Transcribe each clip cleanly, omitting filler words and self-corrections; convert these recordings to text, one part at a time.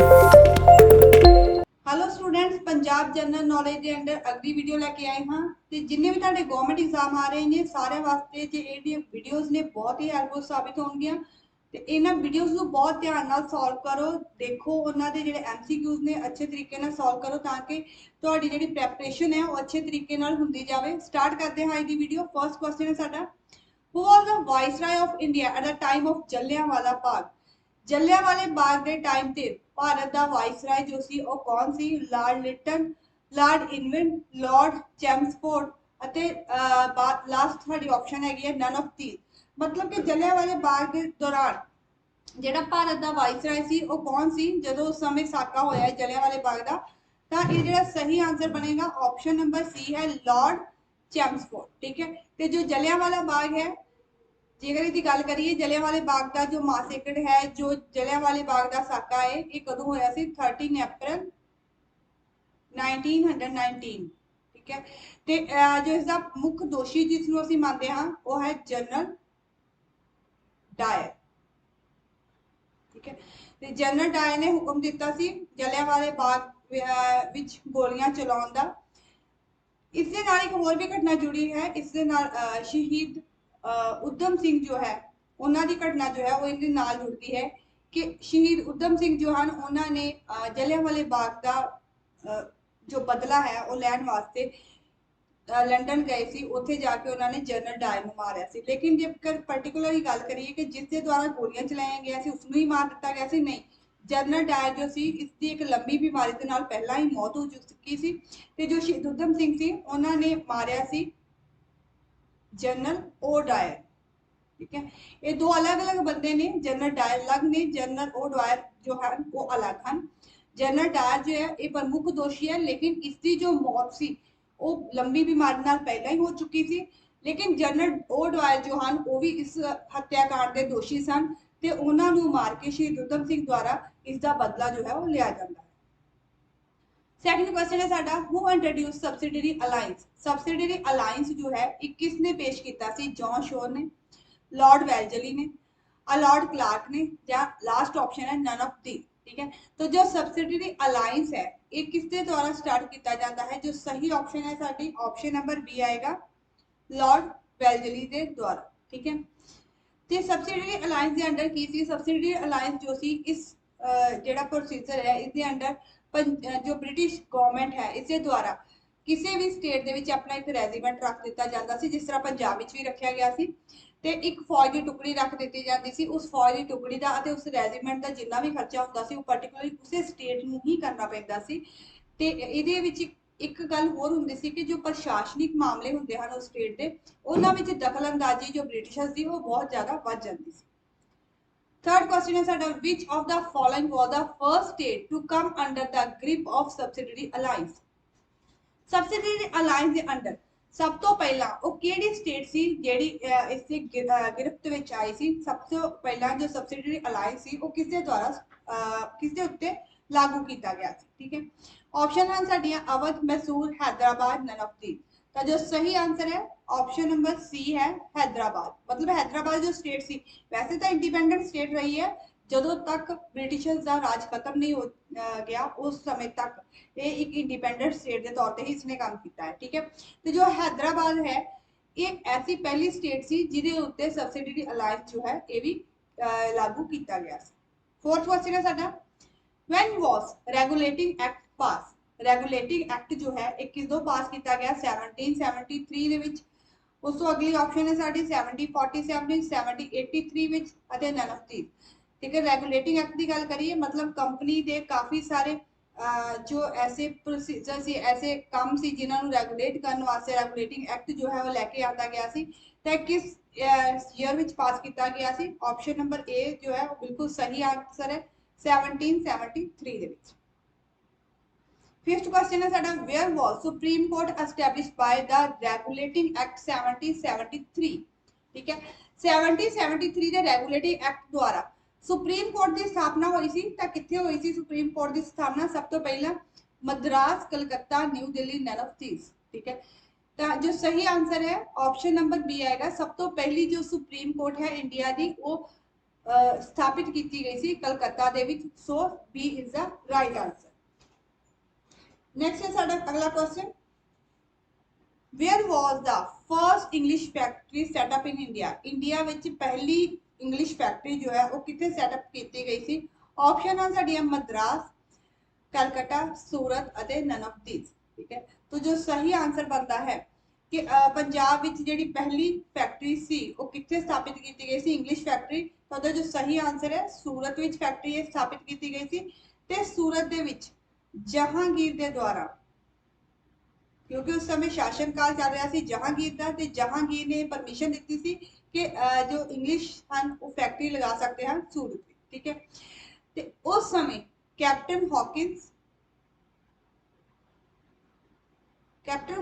Hello students, Punjab general knowledge के under अगली video लैके आए हाँ। तो जिन्हें भी तुहाडे गवर्नमेंट एग्जाम आ रहे हैं सारे वास्ते जो ये वीडियोज़ ने बहुत ही हेल्पफुल साबित होंगे। तो इन्होंने वीडियोज़ को बहुत ध्यान नाल सॉल्व करो, देखो उन्होंने जो MCQs ने अच्छे तरीके नाल सॉल्व करो ताकि तुहाडी जिहड़ी प्रैपरेशन है वो अच्छे तरीके नाल हुंदी जावे। स्टार्ट करते हैं अज दी वीडियो। फर्स्ट क्वेश्चन है साडा, who was the viceroy of India at the time of Jallianwala Bagh. जलियांवाले बाग के टाइम ते भारत का वाइसराय जो सी वो कौन सी? Lord Lytton, Lord Irwin, Lord Chelmsford last साडी ऑप्शन है नन ऑफ दीज। मतलब कि जलियांवाले बाग के दौरान ਜਿਹੜਾ ਭਾਰਤ ਦਾ ਵਾਇਸਰਾय ਸੀ ਉਹ ਕੌਣ ਸੀ ਜਦੋਂ ਉਸ ਸਮੇਂ ਸਾਕਾ ਹੋਇਆ ਹੈ ਜਲਿਆਂਵਾਲੇ ਬਾਗ ਦਾ? ਤਾਂ ਇਹ ਜਿਹੜਾ ਸਹੀ ਆंसर बनेगा ऑप्शन नंबर सी है लॉर्ड चैम्सफोर्ड। ठीक है। तो जो जलियांवाला बाग है, जेकर इसकी गल करिए जलियांवाले बाग का जो मासेकड़ है, जो जलियांवाले बाग का साका है, ये कदों होया सी? 13 अप्रैल 1919। ठीक है। तो जो इसका मुख्य दोषी जिसनों असीं मानते हाँ वो है जनरल डायर। ठीक है। तो जनरल डायर ने हुक्म दिता सी जलियांवाले बाग विच गोलियां चलाउण दा। इस दे नाल एक होर भी घटना जुड़ी है, इस दे नाल शहीद उधम सिंह जो है उन्हां दी घटना जो है वो इस दे नाल जुड़ती है कि शहीद उधम सिंह जो हैं उन्होंने जलियांवाले बाग का जो बदला है वो लैण वास्ते लंडन गए सी, उत्थे जाके उन्होंने जनरल डायर नूं मारिया सी। लेकिन जेकर पर्टिकुलर गल करिए कि जिस दे द्वारा गोलियां चलाया गया सी उसनूं ही मार दिता गया सी, नहीं। जनरल डायर जो सी इसकी एक लंबी बीमारी के नाल पहला ही मौत हो चुकी सी। ते जो शहीद उधम सिंह सी उन्होंने मारिया सी जनरल ओ डायर। ठीक है। ये दो अलग अलग बंदे ने, जनरल डायर अलग ने, जनरल ओ डायर जो है वो अलग हैं। जनरल डायर जो है ये प्रमुख दोषी है, लेकिन इसकी जो मौत सी वो लंबी बीमारी नाल पहला ही हो चुकी थी। लेकिन जनरल ओ डायर जो हैं वो भी इस हत्याकांड के दोषी सन ते उन्हां नूं मार के शहीद उधम सिंह द्वारा इसका बदला जो है वो लिया जाता है। सेकंड क्वेश्चन है साडा, who introduce subsidiary alliance. Subsidiary alliance जो है ये किसने पेश किया सी? जॉन शोर ने, लॉर्ड वेलजली ने, लॉर्ड क्लार्क ने, या लास्ट ऑप्शन है नन ऑफ दी। ठीक है। तो जो सब्सिडरी अलायंस है ये किसके द्वारा स्टार्ट किया जाता है? जो सही ऑप्शन है साडी ऑप्शन नंबर बी आएगा, लॉर्ड वेलजली के द्वारा। ठीक है। तो सब्सिडरी अलायंस के अंडर की सी? सब्सिडरी अलायंस जो सी इस जेड़ा प्रोसीजर है इसके अंडर जो ब्रिटिश गवर्नमेंट है इसके द्वारा किसी भी स्टेट के विच अपना एक रेजीमेंट रख दिता जाता सी, जिस तरह पंजाब विच भी रखा गया सी। ते एक फौज की टुकड़ी रख दी जाती सी, उस फौज की टुकड़ी का उस रेजीमेंट का जिन्ना भी खर्चा होता सी वो पर्टिकुलरली उस स्टेट नूं ही करना पैंदा सी। ते इहदे विच एक गल होर हुंदी सी कि जो प्रशासनिक मामले हुंदे हन उस स्टेट दे उन्हां विच दखल अंदाजी जो ब्रिटिशर्स दी वो बहुत ज़्यादा वध जाती सी। थर्ड क्वेश्चन है साडा, which of the following was the first state to come under the grip of subsidiary alliance. Subsidiary alliance के अंडर सब तो पहला वो केड़ी स्टेट सी जेड़ी इसकी गिरफ्त विच आई सी? सब तो पहला जो सब्सिडरी अलायंस सी वो किसके द्वारा किसके उत्ते लागू किया गया सी? ठीक है। ऑप्शन हैं साडियां Awadh, Mysore, Hyderabad, none of these. तो जो सही आंसर है ऑप्शन नंबर सी है हैदराबाद। मतलब हैदराबाद जो स्टेट सी वैसे तो इंडिपेंडेंट स्टेट रही है जदों तक ब्रिटिशर्स का राज खत्म नहीं हो गया उस समय तक ये एक इंडिपेंडेंट स्टेट के तौर पर ही इसने काम किया है। ठीक है। तो जो हैदराबाद है ये ऐसी पहली स्टेट सी जिहदे उत्ते सब्सिडरी अलायंस जो है ये भी लागू किया गया। फोर्थ क्वेश्चन है साडा, when was regulating act pass. Regulating act जो है एक किसों पास किया गया? 1773 ਦੇ ਵਿੱਚ। उस तो अगली ऑप्शन है साडी 1747, 1783 ਵਿੱਚ ਅਤੇ none of these। ठीक है। रेगुलेटिंग एक्ट की गल करिए मतलब कंपनी के काफ़ी सारे जो ऐसे प्रोसीजर सी, ऐसे काम सी जिन्होंने रेगुलेट करने वास्ते रेगुलेटिंग एक्ट जो है वो लैके आता गया सी। तो किस ईयर विच पास किया गया सी? ऑप्शन नंबर ए जो है वो बिल्कुल सही आंसर है 1773 ਦੇ ਵਿੱਚ। फिफ्थ क्वेश्चन है साडा, where was supreme court established by the regulating act 1773। ठीक है। 1773 ਦੇ रेगुलेटिंग एक्ट द्वारा सुप्रीम कोर्ट की स्थापना हुई सी तां कित्थे हुई सी? सुप्रीम कोर्ट की स्थापना सब तो पहला Madras, Calcutta, New Delhi, none of these. ठीक है। तो जो सही आंसर है ऑप्शन नंबर बी आएगा, सब तो पहली जो सुप्रीम कोर्ट है इंडिया की वो स्थापित की गई सी कलकत्ता दे विच। So B is the right answer. Next है साडा अगला question, where was the first English factory set up in India. India विच पहली इंग्लिश फैक्ट्री जो है वो कितने सेटअप की गई सी। ऑप्शन है साडियां मद्रास, कलकत्ता, सूरत अते नन ऑफ दीज। ठीक है, तो जो सही आंसर बनता है कि पंजाब विच जिहड़ी पहली फैक्ट्री सी वो कित्थे स्थापित की गई सी इंग्लिश फैक्ट्री। तो उहदा जो सही आंसर है सूरत विच फैक्ट्री स्थापित की गई सी ते सूरत दे विच जहांगीर दे द्वारा, क्योंकि उस समय शासन काल चल रहा सी जहांगीर का, ते जहांगीर ने परमिशन दी थी कि जो इंग्लिश हैं वो फैक्ट्री लगा सकते हैं सूरत में। ठीक है, ते उस समय कैप्टन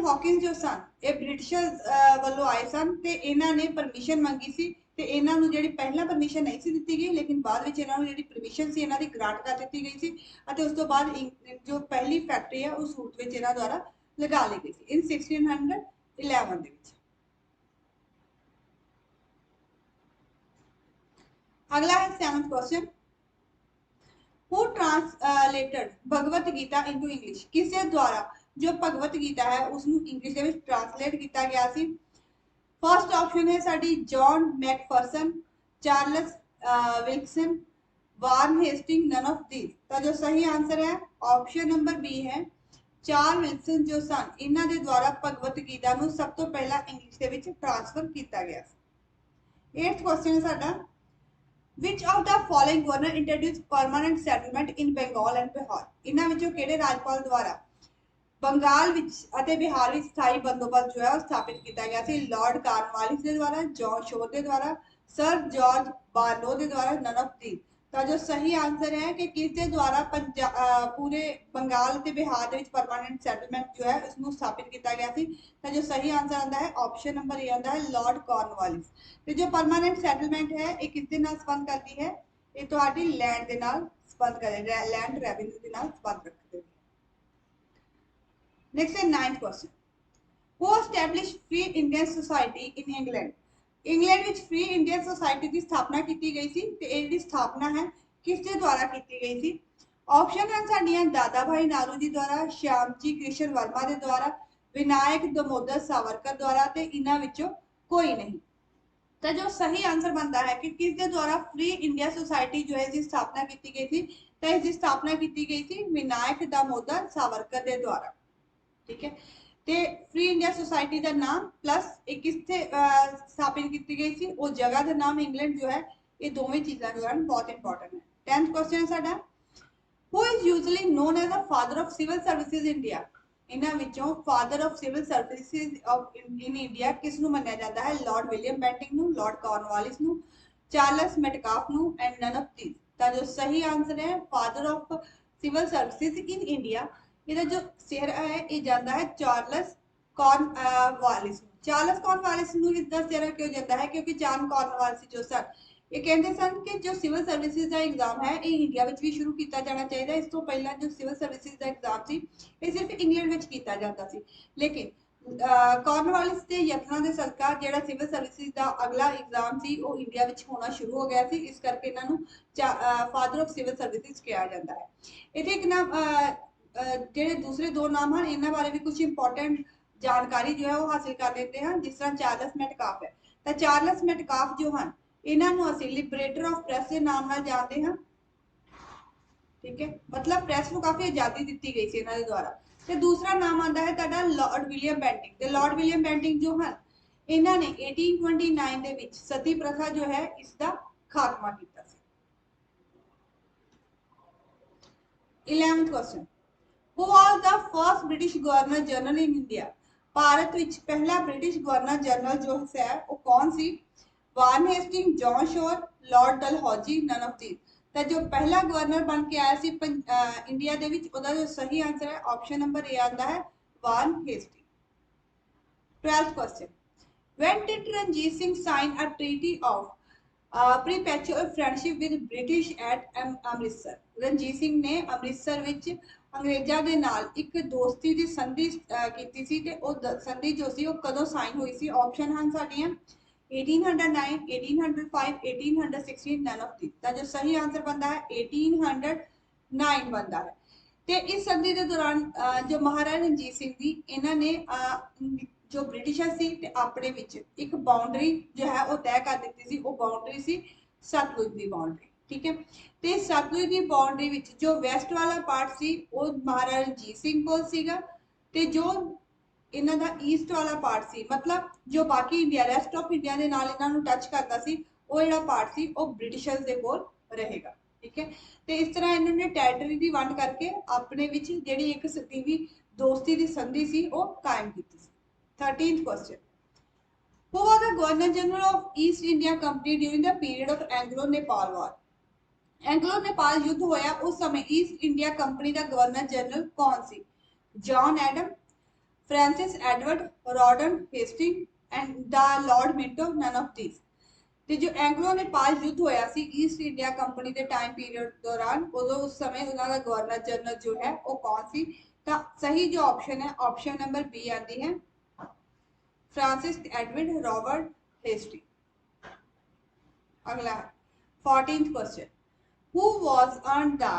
हॉकिंस जो सन ये ब्रिटिशर्स वालों आए सन ते इन्हां ने परमिशन मंगी सी ते इन्हां नूं जिहड़ी पहला परमिशन नहीं सी दी गई, लेकिन बाद विच इन्हां नूं जिहड़ी परमिशन सी इन्हां दी ग्रांट कर दी गई सी अते उस तो बाद जो पहली फैक्ट्री है उस सूरत विच इन्हां द्वारा लगा ली गई थी इन 1611 ਦੇ ਵਿੱਚ। अगला है 7th question, who translated Bhagavad Gita into English. किसे द्वारा जो भगवत गीता है उसਨੂੰ इंग्लिश ਦੇ ਵਿੱਚ ट्रांसलेट किया गया सी। फर्स्ट ऑप्शन है साडी John Macpherson, Charles Wilson, Warren Hastings, none of these. तो जो सही आंसर है ऑप्शन नंबर बी है चार्ल्स विल्सन जो सन इन्हां दे द्वारा भगवत गीता नूं सब तो पहला इंग्लिश दे विच ट्रांसफर किया गया। 8th क्वेश्चन है साडा, Which of the following governor introduced permanent settlement in Bengal and Bihar? इन्हां विचों किहड़े राज्यपाल द्वारा बंगाल विच अते बिहार विच स्थाई बंदोबस्त जो है वो स्थापित किया गया सी। लॉर्ड कॉर्नवालिस के द्वारा, जॉन शोर के द्वारा, सर जॉर्ज बारलो के द्वारा, नन ऑफ दीज। तो जो सही आंसर है कि किसके द्वारा पूरे बंगाल ते बिहार दे विच परमानेंट सेटलमेंट जो है उसਨੂੰ स्थापित किया गया सी। तो जो सही आंसर आता है ऑप्शन नंबर ए आता है लॉर्ड कॉर्नवालिस। तो जो परमानेंट सेटलमेंट है ये किसके नाल संबंध करती है, ये तुहाडी लैंड दे नाल संबंध करदी है, लैंड रेवेन्यू दे नाल संबंध रखदी है। नेक्स्ट है 9th question, who established free Indian society in England. England which free Indian society की स्थापना की गई थी ते इहदी स्थापना है किसके द्वारा की गई थी। ऑप्शन है साडियां दादा भाई नारू जी द्वारा, श्याम जी कृष्ण वर्मा के द्वारा, विनायक दामोदर सावरकर द्वारा, ते इन्हां विचों कोई नहीं। तो जो सही आंसर बनता है कि किसके द्वारा फ्री इंडिया सोसाइटी जो है इसकी स्थापना की गई थी, तो इसकी स्थापना की गई थी विनायक दामोदर सावरकर के द्वारा। ठीक है, ते फ्री इंडिया सोसाइटी का नाम प्लस एक किससे स्थापित की गई थी वो जगह का नाम इंग्लैंड जो है, ये दोवें चीज़ां जो है बहुत इंपॉर्टेंट है। 10th क्वेश्चन है साडा, who is usually known as the father of civil services India. इन्हां विचों father of civil services of in India किस नूं मन्निया जाता है। लॉर्ड विलियम बेंटिंग नूं, लॉर्ड कॉर्नवालिस नूं, चार्ल्स मेटकाफ नूं एंड नन ऑफ दीज। तो जो सही आंसर है father of civil services in India, इहदा जो सिर है ये जाता है चार्ल्स कॉर्नवालिस। चार्ल्स कॉर्नवालिस नूं इसदा सिर क्यों जाता है, क्योंकि जॉन कॉर्नवालिस जो सर ये कहते सन कि जो सिविल सर्विसेज का एग्जाम है ये इंडिया में भी शुरू किया जाना चाहिए। इस तो पहला जो सिविल सर्विसेज का एग्जाम सी ये सिर्फ इंग्लैंड में किया जाता सी, लेकिन कॉर्नवालिस के यत्नां दे सदका जिहड़ा सिविल सर्विसेज का अगला एग्जाम सी वो इंडिया में होना शुरू हो गया सी, इस करके इन्हां नूं फादर ऑफ सिविल सर्विसेज कहा जाता है। इहदे एक नाम जिहड़े दूसरे दो नाम हैं इन्हां बारे भी कुछ इंपॉर्टेंट जानकारी जो है वो हासिल कर लेते हैं, जिस तरह चार्ल्स मेटकाफ है। तो चार्ल्स मेटकाफ जो हैं इन्हां नूं असीं लिबरेटर ऑफ प्रेस के नाम नाल जानते हैं। ठीक है, मतलब प्रेस को काफ़ी आज़ादी दी गई थी इन्होंने द्वारा। तो दूसरा नाम आता है तुहाडा लॉर्ड विलियम बेंटिंग। तो लॉर्ड विलियम बेंटिंग जो है इन्होंने 1829 ਦੇ ਵਿੱਚ सती प्रथा जो है इसका खात्मा किया। 11th question, who was the first British governor general in India. Bharat विच पहला ब्रिटिश गवर्नर जनरल जो है वो कौन सी। Warren Hastings, John Shore, Lord Dalhousie, none of these. तो जो पहला गवर्नर बन के आया सी इंडिया दे विच ओदा जो सही आंसर है ऑप्शन नंबर ए आता है Warren Hasting. 12th question, when did Ranjit Singh sign a treaty of perpetual friendship with British at Amritsar. Ranjit Singh ने अमृतसर विच अंग्रेज़ां दे नाल एक दोस्ती की संधि की सी ते ओ संधि जो सी ओ कदों साइन हुई सी। ऑप्शन हैं साडियां 1809, 1805, 1816, none of these। ਤਾਂ ਜੋ ਸਹੀ ਆਨਸਰ बनता है 1809 बनता है। ਤੇ ਇਸ ਸੰਧੀ ਦੇ ਦੌਰਾਨ ਜੋ ਮਹਾਰਾਜਾ ਰਣਜੀਤ ਸਿੰਘ ਜੀ ਇਹਨਾਂ ਨੇ ਜੋ ਬ੍ਰਿਟਿਸ਼ਰ ਸੀ ਤੇ ਆਪਣੇ ਵਿੱਚ ਇੱਕ ਬਾਉਂਡਰੀ ਜੋ ਹੈ ਉਹ ਤੈਅ ਕਰ ਦਿੱਤੀ ਸੀ। ਉਹ ਬਾਉਂਡਰੀ ਸੀ ਸਤਲੁਜ ਦੀ ਬਾਉਂਡਰੀ, ਠੀਕ ਹੈ। ਤੇ ਸਤਲੁਜ ਦੀ ਬਾਉਂਡਰੀ ਵਿੱਚ ਜੋ ਵੈਸਟ ਵਾਲਾ ਪਾਰਟ ਸੀ ਉਹ ਮਹਾਰਾਜਾ ਰਣਜੀਤ ਸਿੰਘ ਕੋਲ ਸੀਗਾ, ਤੇ ਜੋ ਇਹਨਾਂ ਦਾ ਈਸਟ ਵਾਲਾ ਪਾਰਟ ਸੀ, ਮਤਲਬ ਜੋ ਬਾਕੀ ਇੰਡੀਆ ਰੈਸਟ ਆਫ ਇੰਡੀਆ ਦੇ ਨਾਲ ਇਹਨਾਂ ਨੂੰ ਟੱਚ ਕਰਦਾ ਸੀ, ਉਹ ਜਿਹੜਾ ਪਾਰਟ ਸੀ ਉਹ ਬ੍ਰਿਟਿਸ਼ਰਸ ਦੇ ਕੋਲ ਰਹੇਗਾ, ਠੀਕ ਹੈ। ਤੇ ਇਸ ਤਰ੍ਹਾਂ ਇਹਨਾਂ ਨੇ ਟੈਰੀਟਰੀ ਦੀ ਵੰਡ ਕਰਕੇ ਆਪਣੇ ਵਿੱਚ ਜਿਹੜੀ ਇੱਕ ਸਦੀਵੀ ਦੋਸਤੀ ਦੀ ਸੰਧੀ ਸੀ ਉਹ ਕਾਇਮ ਕੀਤੀ ਸੀ। 13th question, who was the governor general of East India Company during the period of Anglo-Nepal War? Anglo Nepal युद्ध होया उस समय ईस्ट इंडिया कंपनी का गवर्नर जनरल कौन सी? John Adam, Francis Edward, Rawdon Hastings and the Lord Minto, none of these. ਤੇ ਜੋ Anglo Nepal ਯੁੱਧ ਹੋਇਆ ਸੀ ਈਸਟ ਇੰਡੀਆ ਕੰਪਨੀ ਦੇ ਟਾਈਮ ਪੀਰੀਅਡ ਦੌਰਾਨ, ਉਦੋਂ ਉਸ ਸਮੇਂ ਉਹਨਾਂ ਦਾ ਗਵਰਨਰ ਜਨਰਲ ਜੋ ਹੈ ਉਹ ਕੌਣ ਸੀ? ਤਾਂ ਸਹੀ ਜੋ ਆਪਸ਼ਨ ਹੈ ਆਪਸ਼ਨ ਨੰਬਰ ਬੀ ਆती है, फ्रांसिस एडवर्ड रॉबर्ट हेस्टी। अगला 14th question, who was earned the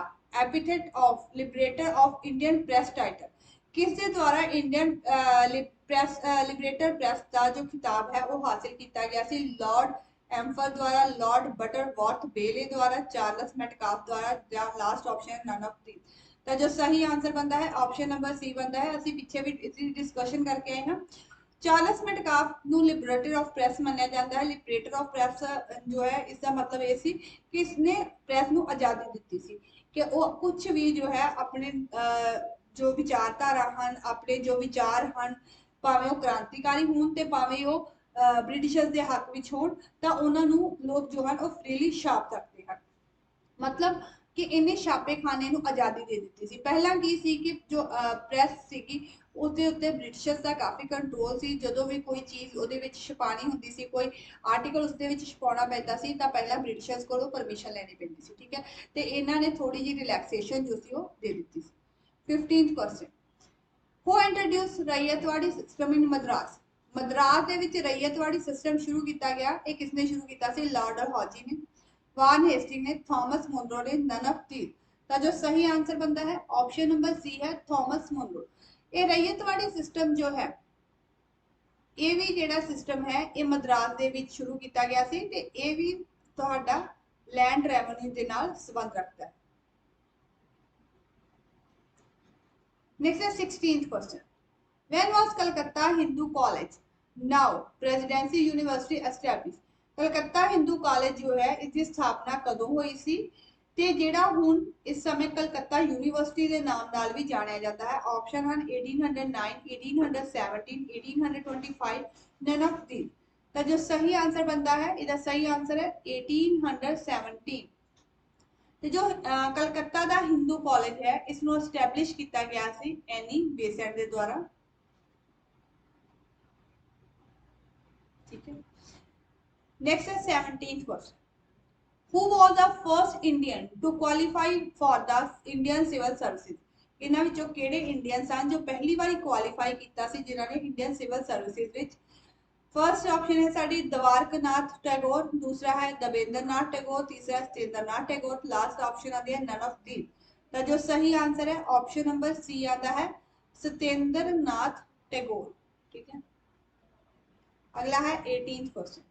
epithet of liberator of Indian press title? किसके द्वारा इंडियन प्रेस लिबरेटर प्रेस का जो खिताब है वो हासिल किया गया सी? लॉर्ड एम्फर द्वारा, लॉर्ड बटरवर्थ बेले द्वारा, चार्ल्स मेटकाफ द्वारा, या last option none of these. तो जो सही आंसर बनता है ऑप्शन नंबर सी बनता है। ਅਸੀਂ ਪਿੱਛੇ ਵੀ ਇसी डिस्कशन करके आए ना। ਚਾਰਲਸ ਮੈਟਕਾਫ ਨੂੰ ਲਿਬਰੇਟਰ ਆਫ ਪ੍ਰੈਸ ਮੰਨਿਆ ਜਾਂਦਾ ਹੈ। ਲਿਬਰੇਟਰ ਆਫ ਪ੍ਰੈਸ ਜੋ ਹੈ ਇਸ ਦਾ ਮਤਲਬ ਇਹ ਸੀ ਕਿ ਇਸਨੇ ਪ੍ਰੈਸ ਨੂੰ ਆਜ਼ਾਦੀ ਦਿੱਤੀ ਸੀ ਕਿ ਉਹ ਕੁਝ ਵੀ ਜੋ ਹੈ ਆਪਣੇ ਜੋ ਵਿਚਾਰਧਾਰਾ ਹਨ, ਆਪਣੇ ਜੋ ਵਿਚਾਰ ਹਨ, ਭਾਵੇਂ ਉਹ ਕ੍ਰਾਂਤੀਕਾਰੀ ਹੋਣ ਤੇ ਭਾਵੇਂ ਉਹ ਬ੍ਰਿਟਿਸ਼ਰਸ ਦੇ ਹੱਕ ਵਿੱਚ ਹੋਣ, ਤਾਂ ਉਹਨਾਂ ਨੂੰ ਲੋਕ ਜੋ ਹਨ ਉਹ ਫ੍ਰੀਲੀ ਛਾਪ ਸਕਦੇ ਹਨ। ਮਤਲਬ ਕਿ ਇਹਨੇ ਛਾਪੇਖਾਨੇ ਨੂੰ ਆਜ਼ਾਦੀ ਦੇ ਦਿੱਤੀ ਸੀ। ਪਹਿਲਾਂ ਕੀ ਸੀ ਕਿ ਜੋ ਪ੍ਰੈਸ ਸੀਗੀ उसके उत्ते ब्रिटिशर्स का काफ़ी कंट्रोल सी। जो भी कोई चीज़ वो छपानी होंगी सी, कोई आर्टिकल उसके छपाना पैदा सी, तो पहला ब्रिटिशर्स को परमिशन लेनी पैंती सी, ठीक है। तो इन्होंने थोड़ी जी रिलैक्सेशन जो सी वो दे दी सी। 15th question, who introduce ryotwari system in Madras? Madras they which ryotwari system शुरू किया गया, ये किसने शुरू किया सी? लॉर्ड डलहौजी ने, वान हेस्टिंग ने, थॉमस मुनरो ने, नन ऑफ दीज। तो जो सही आंसर बनता है ऑप्शन नंबर सी है, थॉमस मुनरो। ये रैयतवाड़ी सिस्टम जो है ये भी जेड़ा सिस्टम है ये मद्रास दे विच शुरू किया गया सी, ते ये भी तुहाडा लैंड रेवेन्यू दे नाल संबंध रखता है। नेक्स्ट है 16th question, when was Calcutta Hindu college now presidency university establish? Calcutta Hindu college जो है इसकी स्थापना कदों हुई सी ਤੇ ਜਿਹੜਾ ਹੁਣ ਇਸ ਸਮੇਂ ਕਲਕੱਤਾ ਯੂਨੀਵਰਸਿਟੀ ਦੇ ਨਾਮ ਨਾਲ ਵੀ ਜਾਣਿਆ ਜਾਂਦਾ ਹੈ? ਆਪਸ਼ਨ ਹਨ 1809, 1817, 1825, none of these। ਤਾਂ ਜੋ ਸਹੀ ਆਨਸਰ बनता है ਇਹਦਾ ਸਹੀ ਆਨਸਰ ਹੈ 1817। ਤੇ ਜੋ ਕਲਕੱਤਾ ਦਾ ਹਿੰਦੂ ਕਾਲਜ ਹੈ ਇਸ ਨੂੰ ਐਸਟੈਬਲਿਸ਼ ਕੀਤਾ ਗਿਆ ਸੀ ਐਨੀ ਬੇਸੈਂਟ ਦੇ ਦੁਆਰਾ, ਠੀਕ ਹੈ। नेक्स्ट है 17th question, who was the first Indian to qualify for the Indian civil services? इन्हां विचों किहड़े इंडियन सन जो पहली बारी क्वालीफाई किया सी जिन्हां ने इंडियन सिविल सर्विसेज विच? फर्स्ट ऑप्शन है साडी द्वारकानाथ टैगोर, दूसरा है देवेंद्र नाथ टैगोर, तीसरा है सत्येंद्र नाथ टैगोर, लास्ट ऑप्शन आती है नन ऑफ दीज। तो जो सही आंसर है ऑप्शन नंबर सी आता है सत्येंद्र नाथ टैगोर, ठीक है। अगला है 18th question,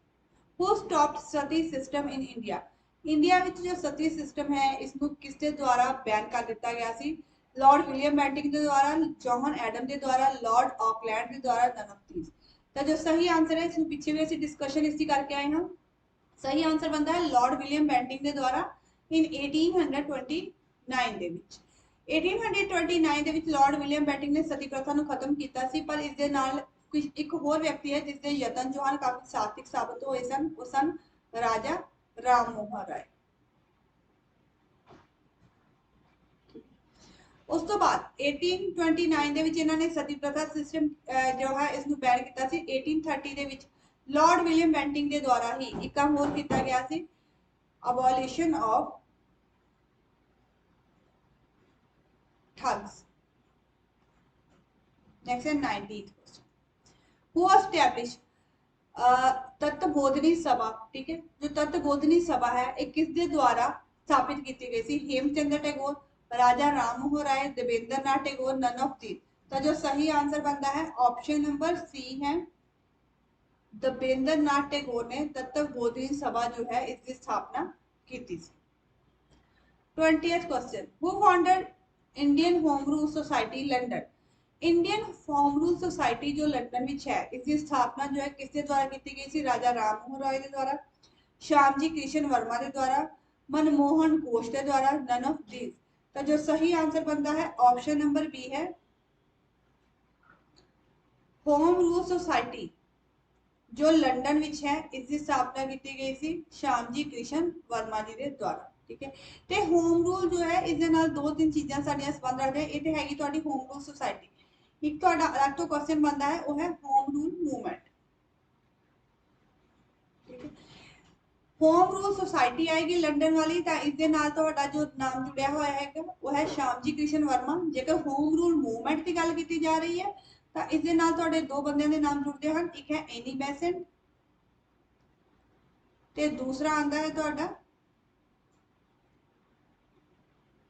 who stopped Sati system in India? India में जो सती सिस्टम है इसको किसके द्वारा बैन कर दिया गया सी? लॉर्ड विलियम बेंटिंक के द्वारा, जॉन एडम के द्वारा, लॉर्ड ऑकलैंड के द्वारा, नन ऑफ दीज। तो जो सही आंसर है इसमें पीछे भी ऐसी डिस्कशन इसकी करके आए हैं। सही आंसर बनता है लॉर्ड विलियम बेंटिंक के द्वारा इन 1829 ਦੇ ਵਿੱਚ। 1829 ਦੇ ਵਿੱਚ लॉर्ड विलियम बेंटिंक ने सती प्रथा ਨੂੰ खत्म ਕੀਤਾ ਸੀ, पर ਇਸ ਦੇ ਨਾਲ एक होर व्यक्ति है जिसके यतन जो हैं काफी सार्थक साबित हुए सन, वो सन राजा राम मोहन राय। उस तो बाद 1829 ਦੇ ਵਿੱਚ ਇਹਨਾਂ ਨੇ ਸਤੀ ਪ੍ਰਥਾ ਸਿਸਟਮ ਜੋ ਹੈ ਇਸ ਨੂੰ ਬੈਨ ਕੀਤਾ ਸੀ। 1830 ਦੇ ਵਿੱਚ लॉर्ड विलियम बेंटिंक के द्वारा ही एक काम और किया गया सी, abolition of ठग्स। नेक्स्ट है 19th question, who established Tattvabodhini सभा, ठीक है, जो तत्वबोधनी सभा है एक किसके द्वारा स्थापित की गई थी? हेमचंद्र टैगोर, राजा Ram Mohan Roy, Devendra Nath Tagore, none of these. तो जो सही आंसर बनता है ऑप्शन नंबर सी है, देवेंद्र नाथ टैगोर ने तत्वबोधनी सभा जो है इसकी स्थापना की थी। 20th question, who founded Indian home rule society London? Indian home rule society जो लंदन में है इसकी स्थापना जो है किसके द्वारा की गई थी? राजा राम मोहन राय के द्वारा, श्यामजी कृष्ण वर्मा के द्वारा, मनमोहन घोष के द्वारा, नन ऑफ दीज। तो जो सही आंसर बनता है ऑप्शन नंबर बी है, होम रूल सोसाइटी जो लंदन विच है इसकी स्थापना की गई थी श्यामजी कृष्ण वर्मा जी के द्वारा, ठीक है। ਤੇ ਹੋਮ ਰੂਲ ਜੋ ਹੈ ਇਸ ਦੇ ਨਾਲ ਦੋ ਤਿੰਨ ਚੀਜ਼ਾਂ ਸਾਡੀਆਂ ਸੰਬੰਧ ਰੱਖਦੇ ਇਹ ਤੇ ਹੈਗੀ ਤੁਹਾਡੀ ਹੋਮ ਰੂਲ ਸੁਸਾਇਟੀ। ਇੱਕ ਤੁਹਾਡਾ ਅਲੱਗ ਤੋਂ ਕੁਐਸਚਨ ਬਣਦਾ ਹੈ ਉਹ ਹੈ ਹੋਮ ਰੂਲ ਮੂਵਮੈਂਟ, ਠੀਕ ਹੈ। ਹੋਮ ਰੂਲ ਸੁਸਾਇਟੀ ਆਏਗੀ ਲੰਡਨ ਵਾਲੀ ਤਾਂ ਇਸ ਦੇ ਨਾਲ ਤੁਹਾਡਾ ਜੋ ਨਾਮ ਜੁੜਿਆ ਹੋਇਆ ਹੈਗਾ ਉਹ ਹੈ ਸ਼ਾਮਜੀ ਕ੍ਰਿਸ਼ਨ ਵਰਮਾ। ਜੇਕਰ ਹੋਮ ਰੂਲ ਮੂਵਮੈਂਟ ਦੀ ਗੱਲ ਕੀਤੀ ਜਾ ਰਹੀ ਹੈ ਤਾਂ ਇਸ ਦੇ ਨਾਲ ਤੁਹਾਡੇ ਦੋ ਬੰਦਿਆਂ ਦੇ ਨਾਮ ਜੁੜਦੇ ਹਨ, ਇੱਕ ਹੈ ਐਨੀ ਬੈਸੈਂਟ ਤੇ दूसरा आंदा है ਤੁਹਾਡਾ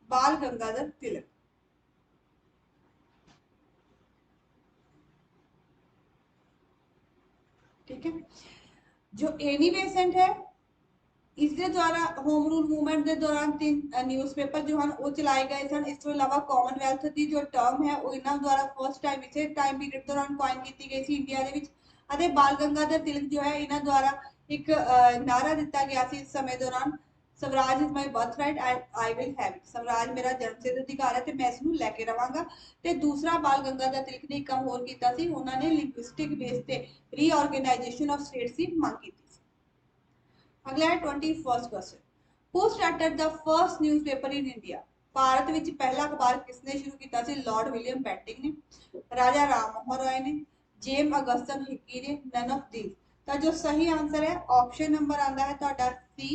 बाल गंगाधर तिलक, ठीक है। जो एनी बेसेंट है इसके द्वारा होम रूल मूवमेंट के दौरान तीन न्यूज़पेपर जो हैं वो चलाए गए सन। इस तो इलावा कॉमनवैल्थ की जो टर्म है वो इन्होंने द्वारा फर्स्ट टाइम इसे टाइम पीरियड दौरान कॉइन की गई थी इंडिया के विच। अते बाल गंगाधर तिलक जो है इन्होंने द्वारा एक नारा दिता गया सी इस समय दौरान, Swaraj is my birth right I will have it, Swaraj मेरा जन्मसिद्ध अधिकार है तो मैं इसनूं लैके रवांगा। ते दूसरा बाल गंगाधर तिलक ने एक काम होर कीता सी, उन्होंने लिंग्विस्टिक बेस ते रीऑर्गेनाइजेशन ऑफ स्टेट्स की मांग की। अगला है 21st question, who started the first newspaper in India? Bharat विच पहला अखबार किसने शुरू किया सी? लॉर्ड विलियम बेंटिंक ने, राजा राम मोहन राय ने, जेम्स अगस्टन हिकी ने, नन ऑफ दीज। तो जो सही आंसर है ऑप्शन नंबर आता है ਤੁਹਾਡਾ सी,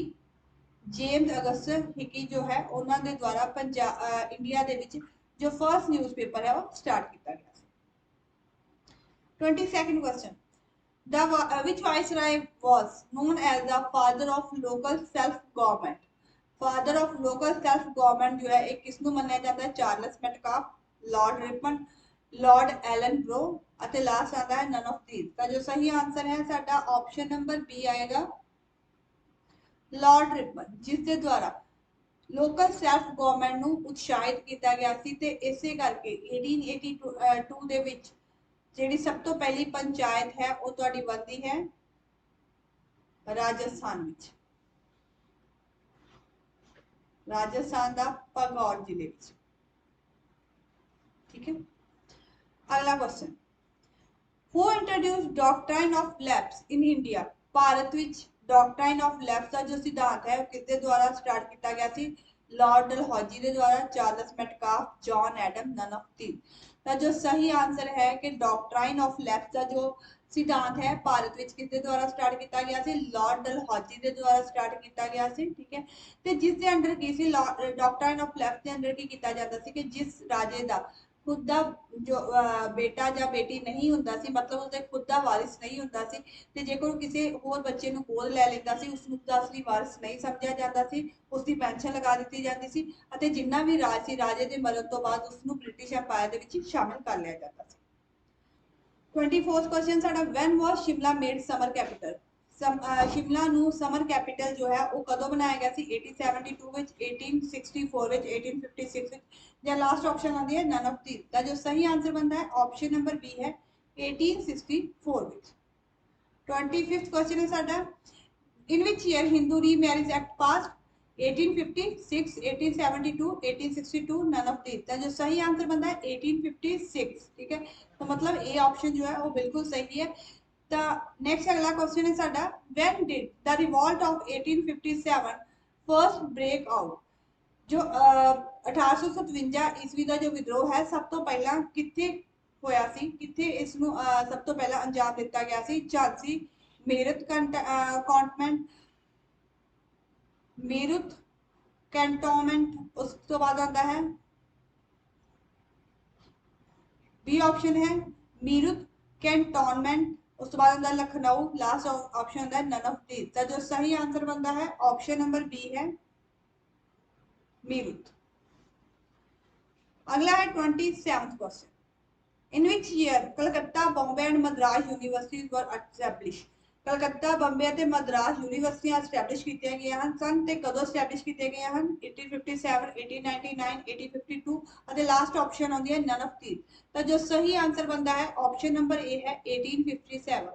जेम्स अगस्टन हिकी जो है उन्होंने द्वारा इंडिया ਦੇ ਵਿੱਚ जो फर्स्ट न्यूज़पेपर है वो स्टार्ट किया गया। 22nd question, which viceroy was known as the father of local self government? Father of local self government जो है एक किसनों मन्निया जाता है? Charles Metcalfe, Lord Ripon, Lord Ellenborough ਅਤੇ ਲਾਸਟ आता है नन ऑफ दीज। तो जो सही आंसर है साडा ऑप्शन नंबर बी आएगा, लॉर्ड रिपन, जिसके द्वारा लोकल सेल्फ गवर्नमेंट ਨੂੰ ਉਤਸ਼ਾਹਿਤ ਕੀਤਾ ਗਿਆ ਸੀ ਤੇ ਇਸੇ ਕਰਕੇ 1882 ਦੇ ਵਿੱਚ ਜਿਹੜੀ ਸਭ ਤੋਂ ਪਹਿਲੀ ਪੰਚਾਇਤ ਹੈ ਉਹ ਤੁਹਾਡੀ ਬਣਦੀ ਹੈ राजस्थान ਵਿੱਚ, राजस्थान ਦਾ ਭਗੌੜ ਜ਼ਿਲ੍ਹੇ ਵਿੱਚ, ठीक है। अगला question, who introduced doctrine of lapse in India? Bharat ਵਿੱਚ डॉक्ट्राइन ऑफ लैप्स ਦਾ जो सिद्धांत है किस दे द्वारा स्टार्ट किया गया ਸੀ? लॉर्ड डलहौजी के द्वारा, Charles Metcalfe, John Adam, none of these. तो जो सही आंसर है कि डॉक्ट्राइन ऑफ लैप्स का जो सिद्धांत है भारत में किसके द्वारा स्टार्ट किया गया सी? लॉर्ड डलहौजी के द्वारा स्टार्ट किया गया सी, ठीक है। तो जिस दे अंडर की सी डॉक्ट्राइन ऑफ लैप्स के अंडर की किया जाता सी कि जिस राजे का खुद का जो बेटा या बेटी नहीं हुंदा सी, मतलब उसके खुद का वारिस नहीं हुंदा सी ते जेकर किसी होर बच्चे नूं गोद लै लैंदा सी उसनूं उसदा असली वारिस नहीं समझिया जाता सी, उसकी पेंशन लगा दी जाती सी अते जिन्ना भी राज सी राजे दे मरण तो बाद उसनूं ब्रिटिश एम्पायर दे विच शामिल कर लिया जाता सी। 24th क्वेश्चन साडा, when was Shimla made summer capital? Shimla नूं समर कैपिटल जो है वो कदों बनाया गया सी? 1872 विच, 1864 विच, 1856 विच या लास्ट ऑप्शन आती है नन ऑफ दीज। दा जो सही आंसर बनता है ऑप्शन नंबर बी है 1864 विच। 25th क्वेश्चन है साडा, in which year Hindu remarriage act passed? 1856, 1872, 1862, none of these. दा जो सही आंसर बनता है 1856, ठीक है। तो मतलब ए ऑप्शन जो है वो बिल्कुल सही है। तो नेक्स्ट अगला क्वेश्चन है साडा, when did the revolt of 1857 first break out? जो 1857 ईस्वी का जो विद्रोह है सब तो पहला किथे होया सी, किथे इसनूं सब तो पहला अंजाम दिता गया सी? झांसी, मेरठ कॉन्टमेंट, मेरठ कैंटोनमेंट, उस तो बाद आता है बी ऑप्शन है मीरुत कैंटोनमेंट, उस तो बाद आता लखनऊ, लास्ट ऑप्शन होता है नन ऑफ दीज। तो जो सही आंसर बनता है ऑप्शन नंबर बी है मीरठ। अगला है 27th question, in which year Calcutta Bombay and Madras universities were establish. Calcutta Bombay ते मद्रास यूनिवर्सिटियां एस्टैब्लिश कीतियां गईयां हन सन ते कदों एस्टैब्लिश कीतियां गईयां हन 1857, 1899, 1852 ਅਤੇ लास्ट ऑप्शन आउंदी है नन ऑफ दीज। तो जो सही आंसर बनता है ऑप्शन नंबर ए है 1857।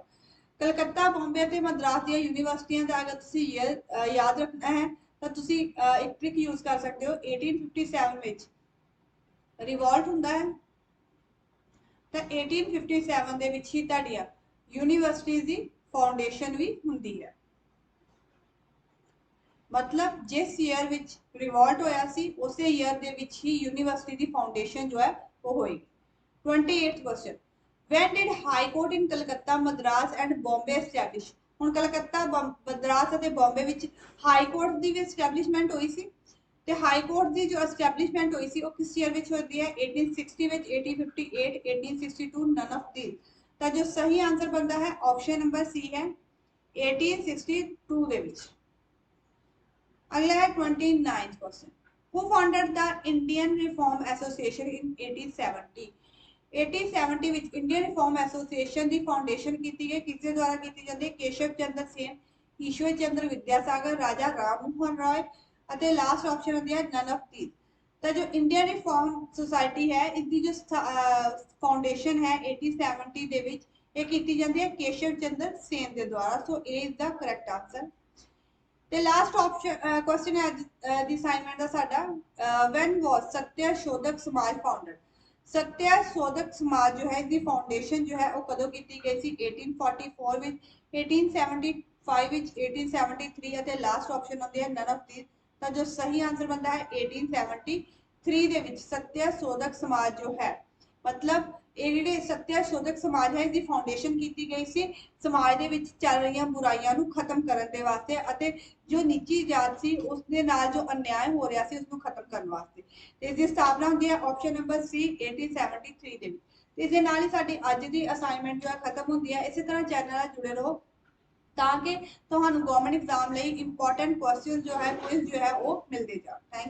कलकत्ता बॉम्बे ते मद्रास ਦੀਆਂ यूनिवर्सिटियां ਦਾ अगर ਤੁਸੀਂ ईयर याद रखना है तो ਤੁਸੀਂ एक ट्रिक यूज कर सकते हो। 1857 ਵਿੱਚ ਰਿਵੋਲਟ ਹੁੰਦਾ है ਤਾਂ 1857 ਦੇ ਵਿੱਚ ਹੀ ਤੁਹਾਡੀਆਂ यूनिवर्सिटीज ਦੀ फाउंडेशन भी ਹੁੰਦੀ है। मतलब जिस ईयर विच रिवॉल्ट होया सी उस ईयर दे विच ही यूनिवर्सिटी दी फाउंडेशन जो है वो होएगी। 28th question, when did high court in Calcutta Madras and Bombay establish. हुण कलकत्ता मद्रास और बॉम्बे विच हाई कोर्ट दी भी एस्टैब्लिशमेंट हुई सी ते हाई कोर्ट दी जो एस्टैब्लिशमेंट हुई सी वो किस ईयर विच होती है 1860 विच, 1858, 1862, नन ऑफ दीज। तो जो सही आंसर बनता है ऑप्शन नंबर सी है 1862 दे विच। अगला है 29th question, who founded the Indian reform association in 1870। 1870 which Indian reform association की फाउंडेशन की गई किसके द्वारा की जाती है केशव चंद्र सेन, ईश्वर चंद्र विद्यासागर, राजा राम मोहन रॉय और लास्ट ऑप्शन होती है नन ऑफ दीज। तो जो इंडियन रिफॉर्म सोसाइटी है इसकी जो फाउंडेशन है 1870 ਦੇ ਵਿੱਚ ਇਹ ਕੀਤੀ ਜਾਂਦੀ ਹੈ केशव चंद्र सेन के द्वारा। सो ए इज द करैक्ट आंसर। ਤੇ ਲਾਸਟ ਆਪਸ਼ਨ ਕੁਐਸਚਨ ਹੈ ਦੀ ਅਸਾਈਨਮੈਂਟ ਦਾ ਸਾਡਾ, व्हेन वाज सत्य शोधक समाज फाउंडेड। सत्य शोधक समाज जो है इसकी फाउंडेशन जो है वो कदों की गई थी 1844 विच, 1875 विच, 1873 ਅਤੇ लास्ट ऑप्शन होती है नन ऑफ दीज। तो जो सही आंसर बनता है 1873 ਦੇ ਵਿੱਚ सत्य शोधक समाज जो है मतलब ਇਹ ਜਿਹੜੇ ਸੱਤਿਆ ਸ਼ੋਧਕ ਸਮਾਜ ਹੈ इसकी फाउंडेशन की गई सी समाज ਦੇ ਵਿੱਚ ਚੱਲ ਰਹੀਆਂ ਬੁਰਾਈਆਂ ਨੂੰ ਖਤਮ ਕਰਨ ਦੇ ਵਾਸਤੇ ਅਤੇ जो निजी जात सी उसके नाल जो अन्याय हो रहा सी उसको खत्म करने वास्ते। ते इसकी स्थापना होती है ऑप्शन नंबर सी 1873 ਦੇ ਵਿੱਚ। ਤੇ ਇਸ ਦੇ ਨਾਲ ਹੀ ਸਾਡੀ ਅੱਜ ਦੀ ਅਸਾਈਨਮੈਂਟ ਜੋ ਹੈ ਖਤਮ ਹੁੰਦੀ ਹੈ। ਇਸੇ ਤਰ੍ਹਾਂ ਚੈਨਲ ਨਾਲ ਜੁੜੇ ਰਹੋ ਤਾਂ ਕਿ ਤੁਹਾਨੂੰ ਗਵਰਨਮੈਂਟ ਐਗਜ਼ਾਮ ਲਈ ਇੰਪੋਰਟੈਂਟ ਕੁਐਸਚਨ ਜੋ ਹੈ ਕੁਇਜ਼ ਜੋ ਹੈ ਉਹ ਮਿਲਦੇ ਜਾਣ। ਥੈਂਕ